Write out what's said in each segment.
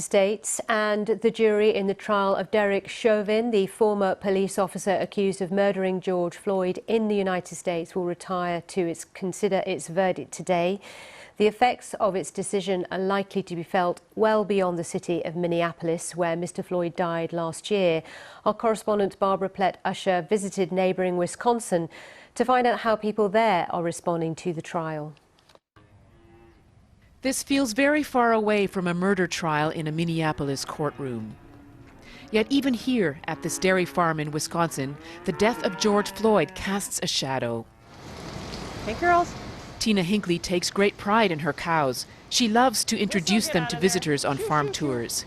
States and the jury in the trial of Derek Chauvin, the former police officer accused of murdering George Floyd in the United States, will retire to consider its verdict today. The effects of its decision are likely to be felt well beyond the city of Minneapolis, where Mr. Floyd died last year. Our correspondent Barbara Plett-Usher visited neighbouring Wisconsin to find out how people there are responding to the trial. This feels very far away from a murder trial in a Minneapolis courtroom. Yet even here, at this dairy farm in Wisconsin, the death of George Floyd casts a shadow. Hey, girls. Tina Hinckley takes great pride in her cows. She loves to introduce them to visitors on farm tours.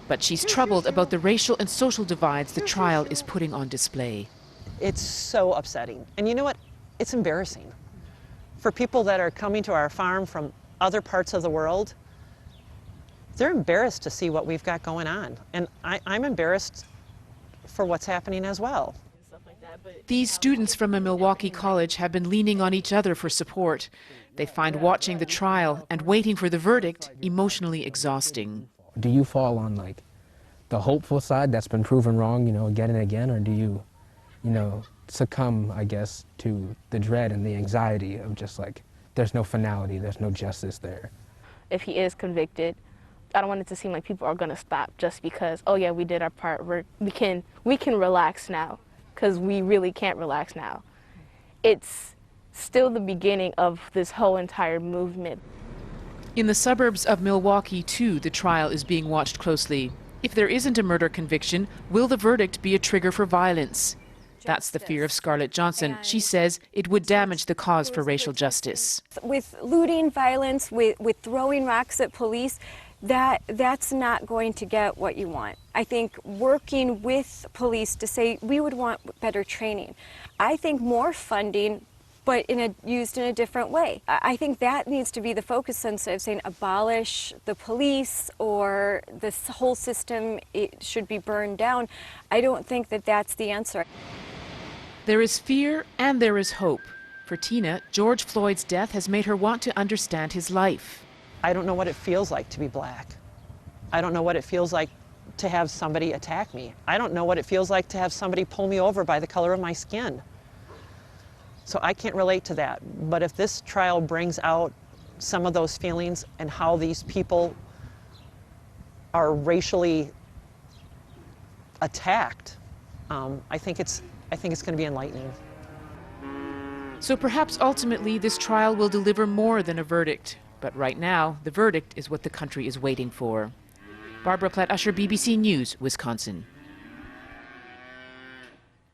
But she's troubled about the racial and social divides the trial is putting on display. It's so upsetting. And you know what? It's embarrassing. For people that are coming to our farm from other parts of the world, they're embarrassed to see what we've got going on. And I'm embarrassed for what's happening as well. These students from a Milwaukee college have been leaning on each other for support. They find watching the trial and waiting for the verdict emotionally exhausting. Do you fall on the hopeful side that's been proven wrong, again and again, or do you, succumb, I guess, to the dread and the anxiety of just there's no finality, there's no justice there? If he is convicted, I don't want it to seem like people are going to stop just because, oh yeah, we did our part. We can relax now, because we really can't relax now. It's still the beginning of this whole entire movement. In the suburbs of Milwaukee, too, the trial is being watched closely. If there isn't a murder conviction, will the verdict be a trigger for violence? That's the fear of Scarlett Johnson. She says it would damage the cause for racial justice. With looting, violence, with throwing rocks at police, that's not going to get what you want. I think working with police to say we would want better training. I think more funding, but used in a different way. I think that needs to be the focus instead of saying abolish the police or this whole system, it should be burned down. I don't think that that's the answer. There is fear and there is hope. For Tina, George Floyd's death has made her want to understand his life. I don't know what it feels like to be black. I don't know what it feels like to have somebody attack me. I don't know what it feels like to have somebody pull me over by the color of my skin. So I can't relate to that. But if this trial brings out some of those feelings and how these people are racially attacked, I think it's going to be enlightening. So perhaps ultimately this trial will deliver more than a verdict. But right now, the verdict is what the country is waiting for. Barbara Plett-Usher, BBC News, Wisconsin.